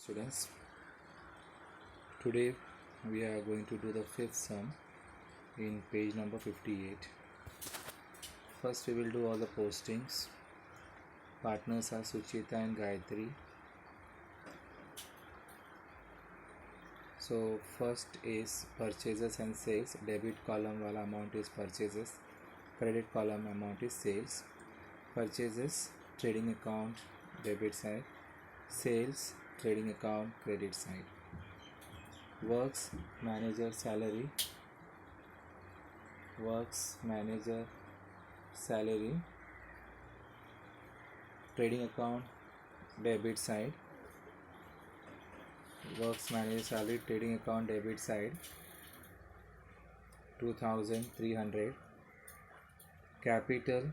Students, today we are going to do the fifth sum in page number 58. First we will do all the postings. Partners are Suchita and Gayatri. So first is purchases and sales. Debit column wala amount is purchases, credit column amount is sales. Purchases, trading account, debit side. Sales, trading account, credit side. Works manager salary, works manager salary, trading account, debit side. Works manager salary, trading account, debit side, 2300. Capital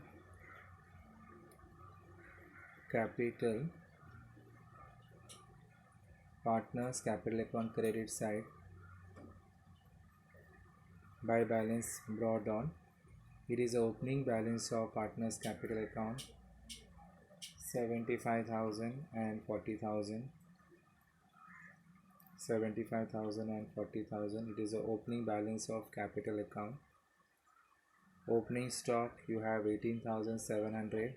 partners capital account, credit side, by balance brought on. It is the opening balance of partners capital account 75,000 and 40,000. 75,000 and 40,000. It is the opening balance of capital account. Opening stock you have 18,700.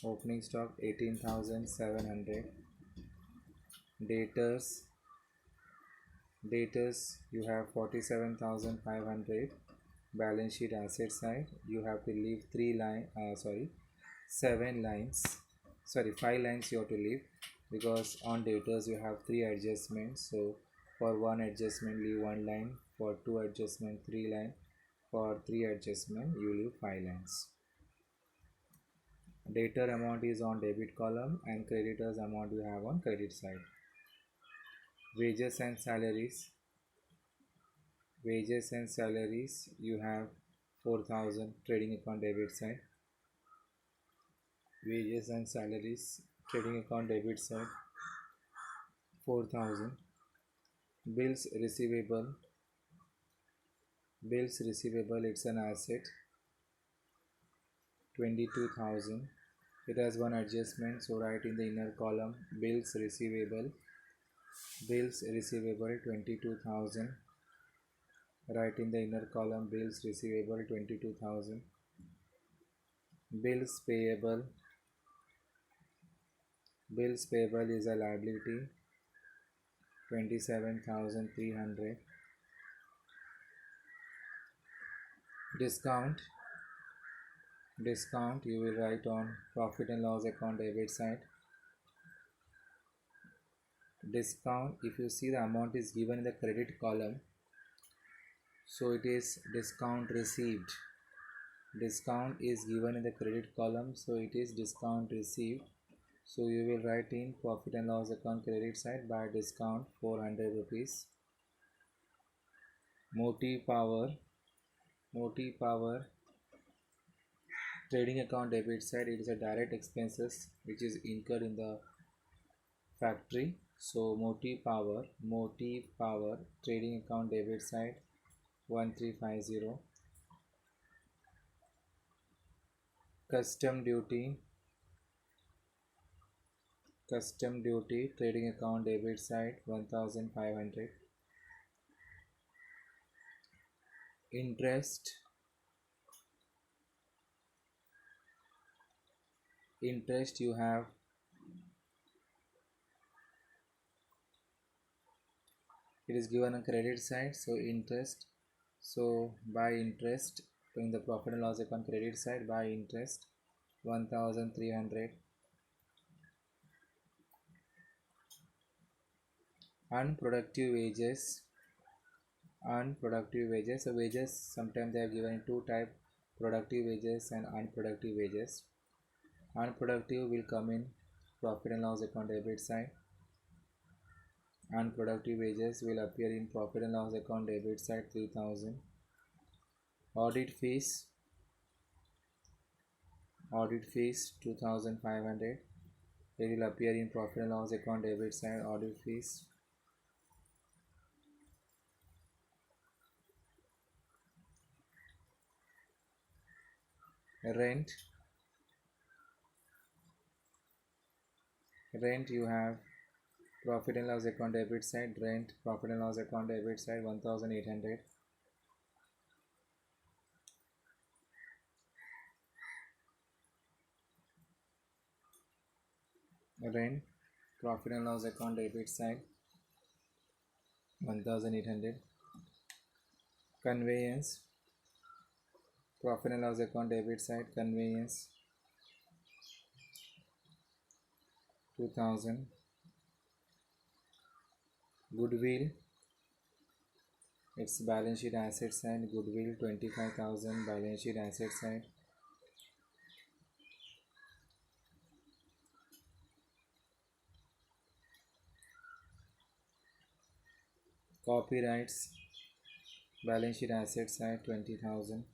Opening stock 18,700. Debtors you have 47,500. Balance sheet asset side you have to leave 5 lines you have to leave, because on debtors you have 3 adjustments. So for 1 adjustment leave 1 line, for 2 adjustment 3 line, for 3 adjustment you leave 5 lines. Debtor amount is on debit column and creditors amount you have on credit side. Wages and salaries you have 4,000, trading account debit side. Wages and salaries, trading account debit side, 4,000. Bills receivable it's an asset, 22,000. It has one adjustment, so write in the inner column bills receivable 22,000. Write in the inner column bills receivable 22,000. Bills payable is a liability, 27,300. Discount you will write on profit and loss account debit side. Discount, if you see the amount is given in the credit column, so it is discount received. Discount is given in the credit column, so it is discount received. So you will write in profit and loss account credit side by discount 400 rupees. Motive power trading account debit side, it is a direct expenses which is incurred in the factory. So motive power trading account debit side 1350. Custom duty trading account debit side 1500. Interest you have it is given on credit side, so interest, so by interest in the profit and loss account credit side, by interest 1300. Unproductive wages, so wages sometimes they are given in two type, productive wages and unproductive wages. Unproductive will come in profit and loss account debit side. Unproductive wages will appear in profit and loss account debit side 3,000. Audit fees 2,500. It will appear in profit and loss account debit side, audit fees. Rent Rent, you have profit and loss account debit side, rent, profit and loss account debit side 1800. Rent, profit and loss account debit side 1800. Conveyance, profit and loss account debit side, conveyance 2000. Goodwill, it's balance sheet asset side, goodwill 25,000, balance sheet asset side. Copyrights, balance sheet asset side 20,000.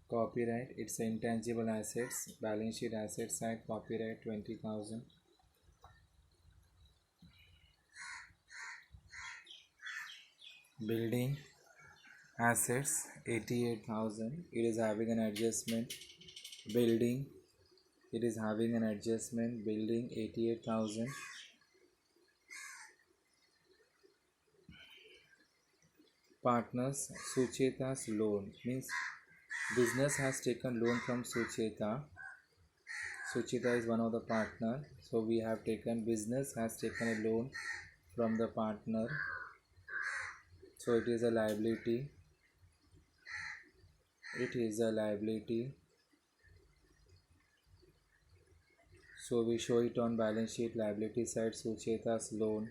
Copyright, it's intangible assets, balance sheet asset side, copyright 20,000. Building assets 88,000, it is having an adjustment. Building, it is having an adjustment. Building 88,000. Partners, Sucheta's loan, means business has taken loan from Sucheta. Sucheta is one of the partner, so we have taken, business has taken a loan from the partner, so it is a liability. It is a liability, so we show it on balance sheet liability side. Sucheta's loan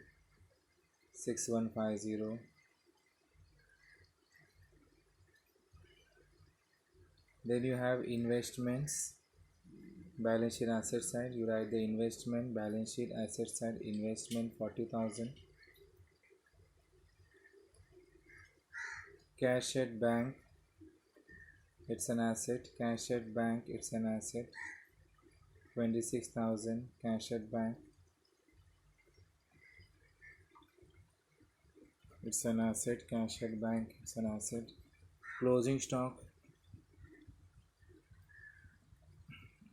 6150. Then you have investments, balance sheet asset side, you write the investment, balance sheet asset side, investment 40,000. Cash at bank, it's an asset. Cash at bank, it's an asset 26,000. Cash at bank, it's an asset. Cash at bank, it's an asset. Closing stock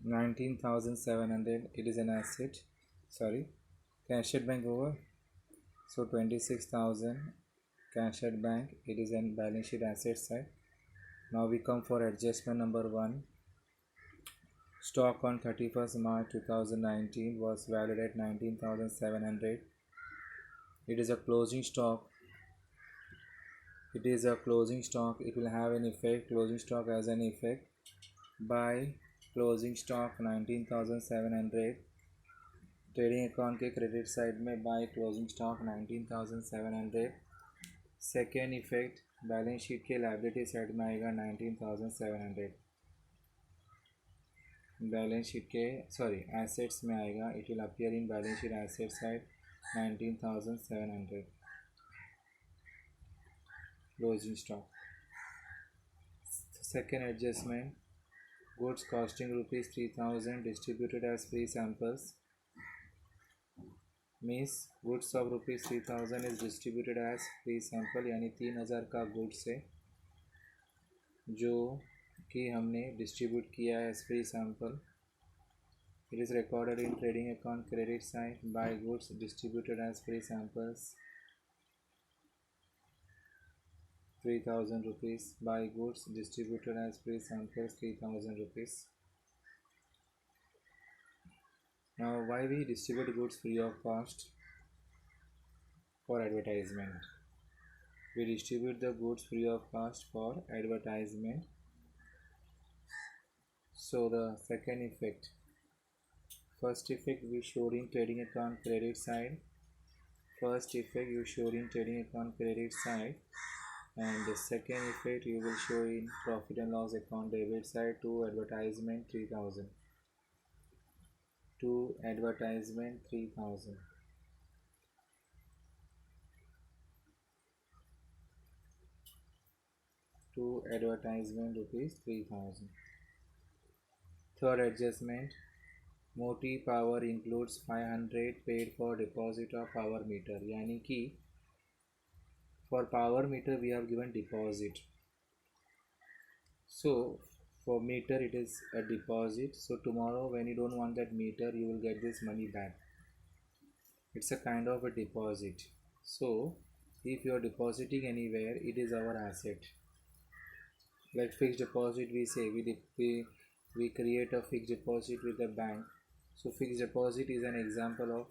19,700, it is an asset. Sorry, cash at bank over, so 26,000. Cash at bank, it is an balance sheet asset side. Now we come for adjustment number 1. Stock on 31st March 2019 was valued at 19,700. It is a closing stock. It is a closing stock. It will have an effect. Closing stock has an effect. Buy closing stock 19,700. Trading account के credit side में buy closing stock 19,700. Second effect balance sheet के liability side में आएगा 19,700. Balance sheet के assets में आएगा, it will appear in balance sheet asset side 19,700. Closing stock. Second adjustment, goods costing ₹3,000 distributed as free samples. Means goods of ₹3,000 is distributed as free sample, यानी 3,000 का goods है जो कि हमने डिस्ट्रीब्यूट किया है as free sample. It is recorded in trading account credit side. Buy goods distributed as free samples 3,000 rupees. Buy goods distributed as free samples 3,000 rupees. Now why we distribute goods free of cost? For advertisement. We distribute the goods free of cost for advertisement. So the second effect, first effect we showed in trading account credit side. First effect you showed in trading account credit side, and the second effect you will show in profit and loss account debit side to advertisement 3,000. To advertisement 3,000. To advertisement ₹3,000. Third adjustment, Moti Power includes 500 paid for deposit of power meter. यानी कि for power meter we have given deposit. So For meter it is a deposit, so tomorrow when you don't want that meter you will get this money back. It's a kind of a deposit. So if you are depositing anywhere, it is our asset. Like fixed deposit, we say we create a fixed deposit with the bank. So fixed deposit is an example of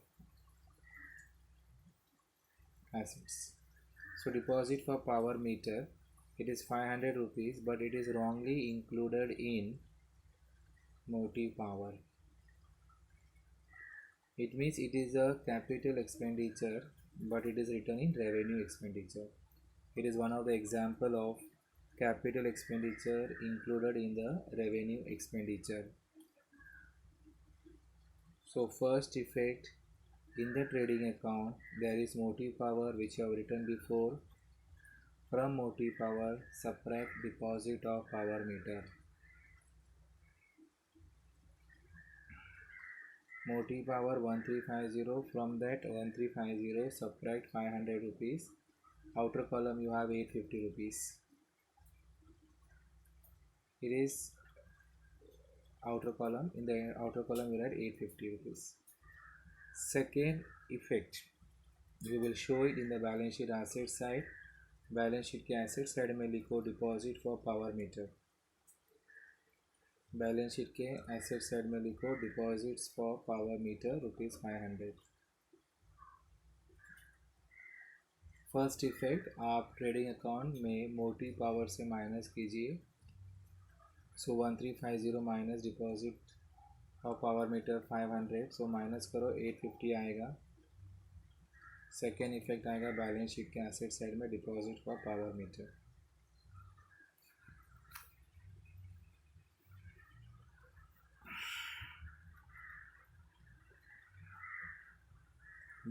assets. So deposit for power meter, it is 500 rupees, but it is wrongly included in motive power. It means it is a capital expenditure, but it is written in revenue expenditure. It is one of the example of capital expenditure included in the revenue expenditure. So first effect, in the trading account there is motive power which I have written before. From motive power subtract deposit of power meter. Motive power 1350, from that 1350 subtract 500 rupees. Outer column you have 850 rupees. It is outer column, in the outer column you write 850 rupees. Second effect, we will show it in the balance sheet asset side. Balance sheet के asset side में लिखो deposit for power meter. Balance sheet के asset side में लिखो deposits for power meter ₹500. First effect, आप trading account में motive power से minus कीजिए. सो 1350 minus deposit for power meter 500, so minus करो 850 आएगा. सेकेंड इफेक्ट आएगा बैलेंस शीट के एसेट साइड में deposit for power meter.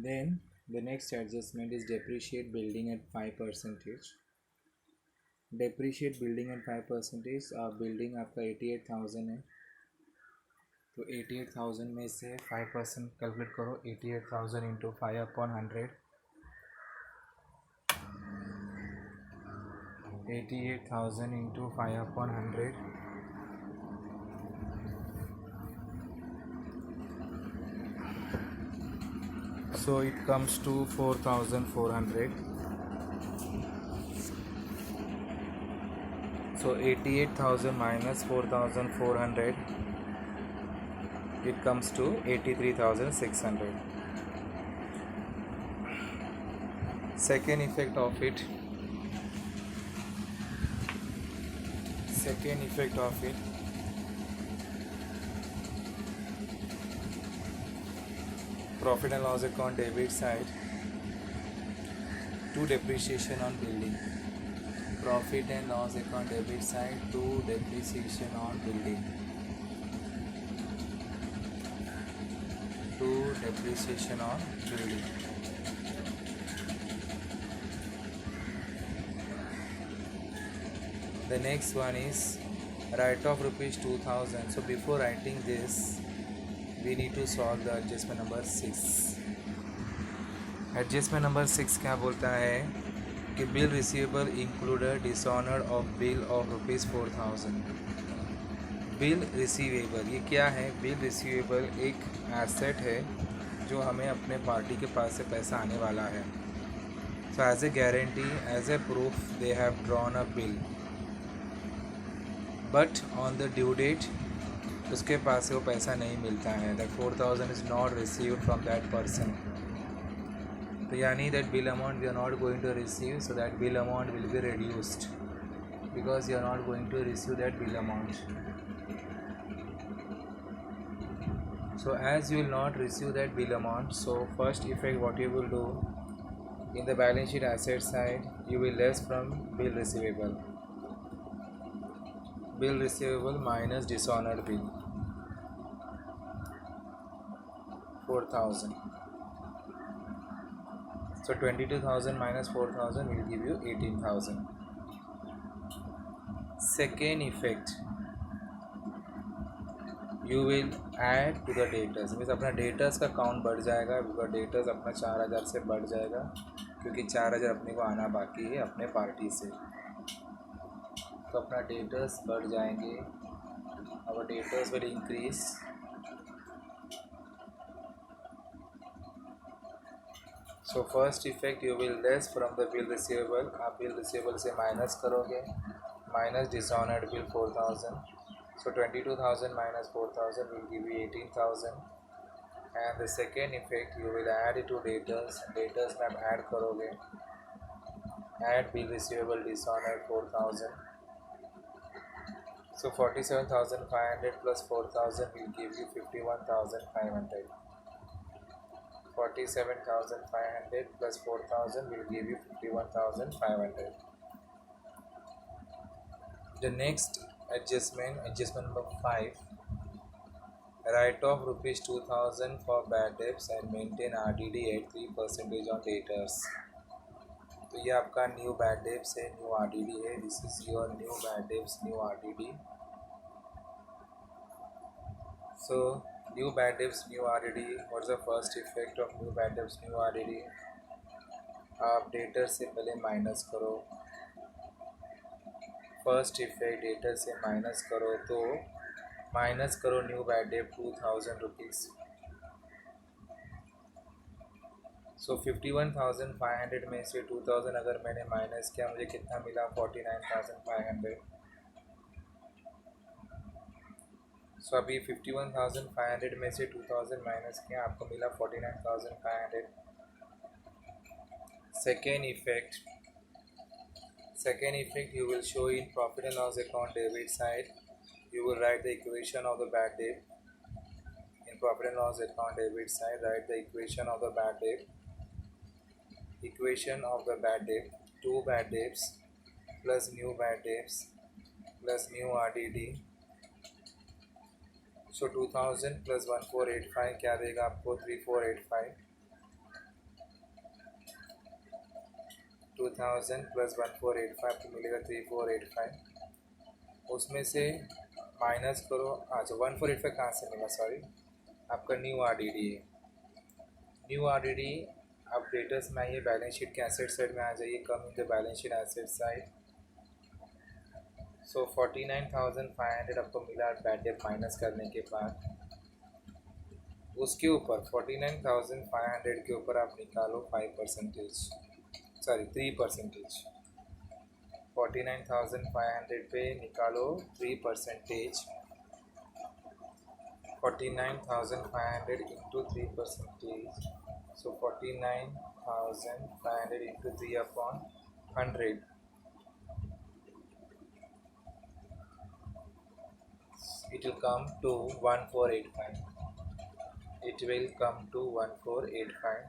Then the next adjustment is depreciate building at 5%. depreciate building at 5%. Building आपका 88,000 है, तो 88,000 में से 5% कैलकुलेट करो. 88,000 into 5/100. 88,000 into 5/100. So it comes to 4,400. So 88,000 minus 4,400, it comes to 83,600. Second effect of it, profit and loss account debit side to depreciation on building. Profit and loss account debit side to depreciation on building. To depreciation on building. The next one is write off ₹2,000. So before writing this, we need to solve the adjustment number 6. Adjustment number 6 क्या बोलता है कि bill receivable included dishonour of bill of ₹4,000. Bill receivable ये क्या है? Bill receivable एक asset है जो हमें अपने पार्टी के पास से पैसा आने वाला है. So as a guarantee, as a proof, they have drawn a bill, but on the due date उसके पास से वो पैसा नहीं मिलता है. That 4,000 is not received from that person. तो यानी that bill amount we are not going to receive, so that bill amount will be reduced because you are not going to receive that bill amount. So as you will not receive that bill amount, so first effect what you will do, in the balance sheet asset side you will less from bill receivable. Bill receivable minus dishonored bill 4,000. So 22,000 minus 4,000 will give you 18,000. Second effect, you will add to the debtors. Means अपना debtors का count बढ़ जाएगा, because debtors अपना 4,000 से बढ़ जाएगा, क्योंकि 4,000 अपने को आना बाकी है अपने पार्टी से. तो अपना डेटर्स बढ़ जाएंगे our debtors will increase. So first effect you will less from the bill receivable. आप bill receivable से minus करोगे, minus dishonored bill 4,000. So 22,000 minus 4,000 will give you 18,000. And the second effect you will add it to debtors. Debtors में आप add करोगे, add bill receivable dishonored 4,000. So 47,500 plus 4,000 will give you 51,500. 47,500 plus 4,000 will give you 51,500. The next adjustment number 5, write off rupees 2,000 for bad debts and maintain RDD at 3% on debtors. तो ये आपका new bad debts है, new RDD है. This is your new bad debts, new RDD. So new bad debts, new RDD. What's the first effect of new bad debts, new RDD? आप debtor से पहले minus करो. First effect debtor से minus करो, तो minus करो new bad debt 2,000 rupees. सो 51,500 में से 2,000 अगर मैंने माइनस किया, मुझे कितना मिला? 49,500. सो अभी 51,500 में से 2,000 माइनस किया, आपको मिला 49,500. Second effect you will show in profit and loss account debit side. You will write the equation of the bad debt. In profit and loss account debit side, write the equation of the bad debt. Equation of the bad debt: two bad debts plus new bad debts plus new RDD. So 2,000 plus 1,485 क्या देगा आपको? 3,485. 2,000 plus 1,485 तो मिलेगा 3,485. उसमें से minus करो. अच्छा, 1,485 कहाँ से मिला? सॉरी, आपका न्यू RDD है. न्यू RDD आप डेटर्स में आइए, बैलेंस शीट के एसेट साइड में आ जाइए. Come in the balance sheet asset side. So 49,500 आपको मिला बैड डेट माइनस करने के बाद. उसके ऊपर 49,500 के ऊपर आप निकालो 5%, सॉरी 3%. 49,500 पे निकालो 3%. 49,500 into 3%. So 49,500 into 3/100. It will come to 1,485. It will come to 1,485.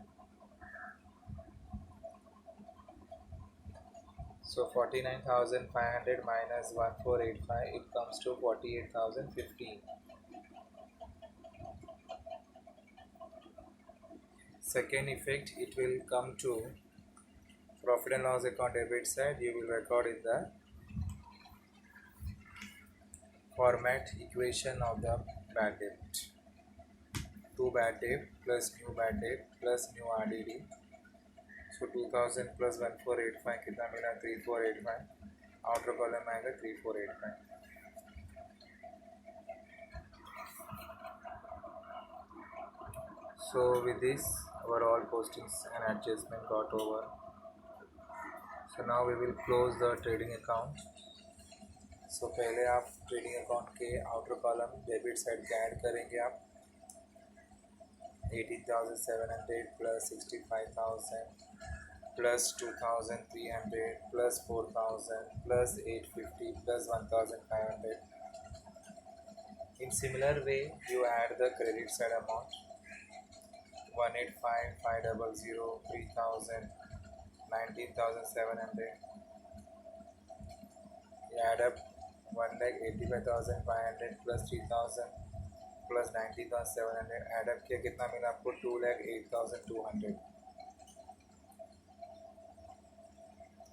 So 49,500 minus 1,485, it comes to 48,015. Second effect, it will come to profit and loss account debit side. You will record in the format equation of the bad debt. Two bad debt plus new bad debt plus new RDD. So 2,000 plus 1,485 कितना मिला? 3,485. Outer column आएगा 3,485. So with this, our all postings and adjustment got over. So now we will close the trading account. So पहले आप trading account के outer column debit side का add करेंगे. आप 18,700 plus 65,000 plus 2,300 plus 4,000 plus 850 plus 1,500. In similar way, you add the credit side amount: 185,500, 3,000, 19,700. You add up 1,85,500 plus 3,000 plus 19,700. add up किया, कितना मिला आपको? 2,08,200.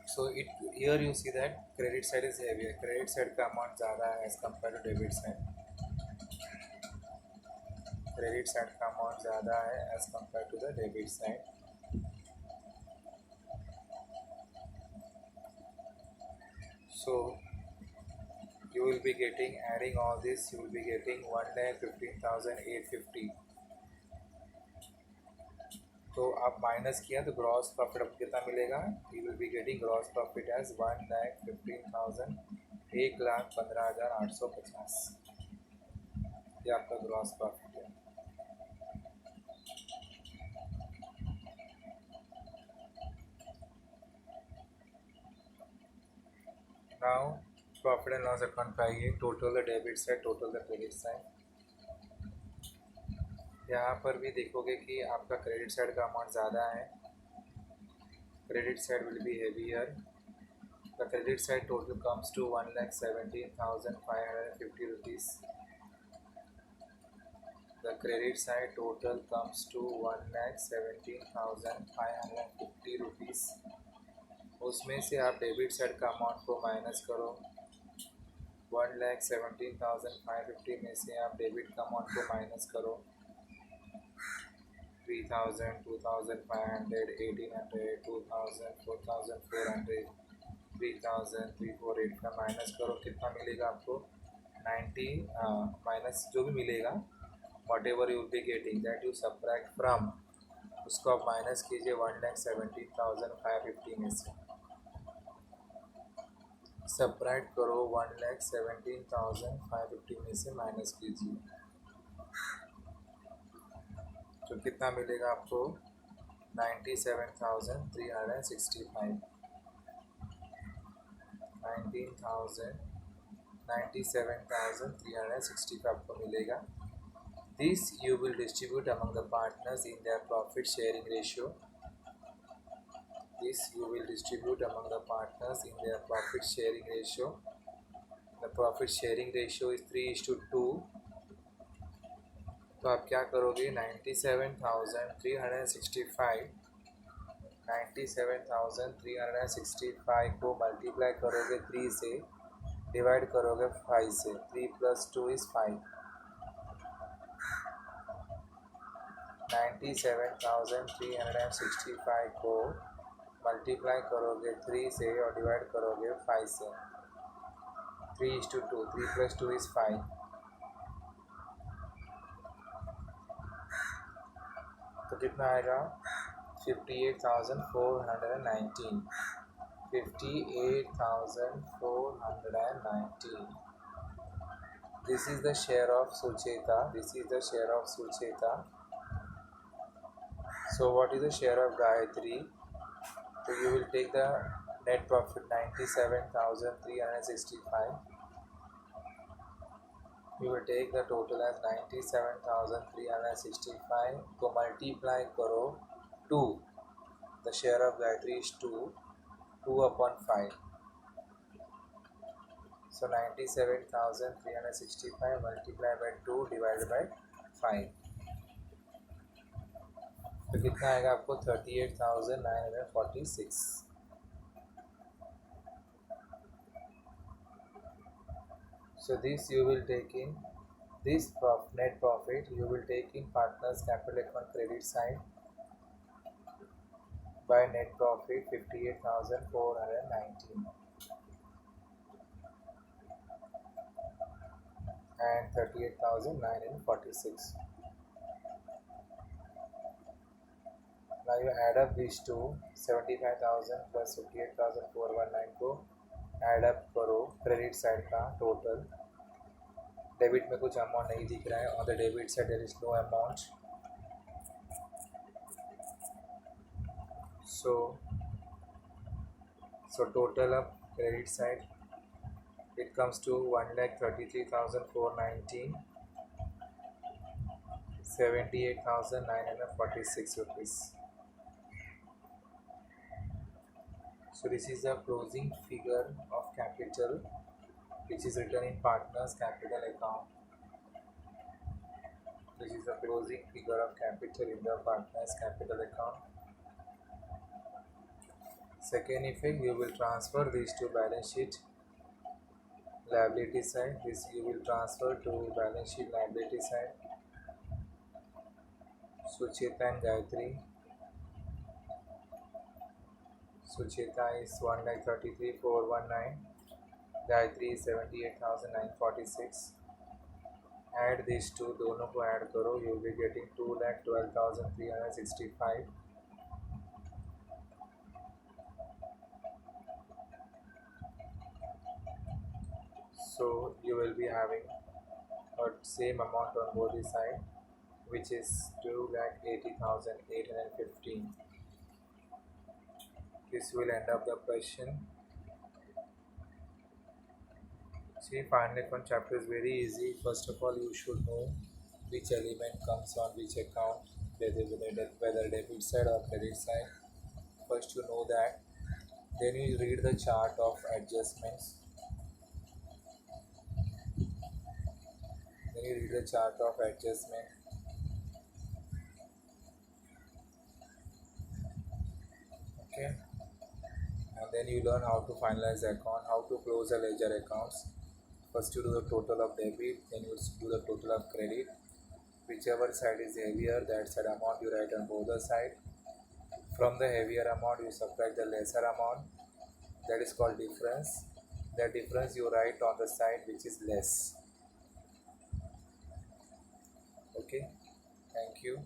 So here you see that credit side is heavier. Credit side का amount ज़्यादा है as compared to debit side. Credit side का amount ज़्यादा है as compared to the debit side. So you will be getting, adding all this, you will be getting 1,15,850. तो आप minus किया तो ग्रॉस प्रॉफिट आपको कितना मिलेगा? You will be getting gross profit as 1,15,000, 1,15,850। ये आपका ग्रॉस प्रॉफिट है। Now profit and loss account पे आइए। Total the debit side, total the credit side. यहाँ पर भी देखोगे कि आपका क्रेडिट साइड का अमाउंट ज़्यादा है। Credit side will be heavier. The credit side total comes to 1,17,550 rupees. The credit side total comes to 1,17,550 rupees. उसमें से आप डेबिट साइड का अमाउंट को माइनस करो। 1,17,550 में से आप डेबिट का अमाउंट को माइनस करो। 3,000, 2,500, 1,800, 2,000, 4,400, 3,000, 3,480 का माइनस करो। कितना मिलेगा आपको? 90 माइनस जो भी मिलेगा, what ever you will be getting, that you subtract from, उसको आप माइनस कीजिए 1,17,550 में से। सबट्रैक्ट करो 1,17,550 में से माइनस कीजिए, तो कितना मिलेगा आपको? 97,365। 97,365 आपको मिलेगा। This you will distribute among the partners in their profit sharing ratio. This you will distribute among the partners in their profit sharing ratio. The profit sharing ratio is 3:2. तो आप क्या करोगे? 97,365 को मल्टीप्लाई करोगे 3 से, डिवाइड करोगे 5 से। 3 + 2 is 5। 97,365 को मल्टीप्लाई करोगे 3 से और डिवाइड करोगे 5 से। 3:2, 3 + 2 is 5। तो कितना आएगा? 58,419। 58,419। This is the share of Sucheta. This is the share of Sucheta. So what is the share of Gayatri? So you will take the net profit 97,365. You will take the total as 97,365 को multiply करो 2। The share of Gayatri is 2 upon 5. So 97,365 multiplied by 2 divided by 5, तो कितना आएगा आपको? 38,946। So this you will take in this net profit, you will take in partners capital account credit side by net profit 58,419 and 38,946. Now you add up these two, 75,000 plus 58,419 को add up करो credit side का total. Debit में कुछ amount नहीं दिख रहा है। On the debit side there is no amount. So total of credit side, it comes to 1,33,419, 78,946 rupees. So this is the closing figure of capital which is written in partners capital account. This is the closing figure of capital in the partners capital account. Second effect, you will transfer these to balance sheet liability side. This you will transfer to balance sheet liability side. Sucheta and Gayatri. Sucheta is 1,33,419. Gayatri 78,946. Add these two, दोनों को add करो, you will be getting 2,12,365. So you will be having a same amount on both the side, which is 2,80,815. This will end up the question. See, final fund chapter is very easy. First of all, you should know which element comes on which account, whether debit side or credit side. First you know that. Then you read the chart of adjustments. Then you read the chart of adjustment. Okay. And then you learn how to finalize the account, how to close the ledger accounts. First you do the total of debit, then you do the total of credit. Whichever side is heavier, that side amount you write on both the side. From the heavier amount you subtract the lesser amount, that is called difference. That difference you write on the side which is less. Okay, thank you.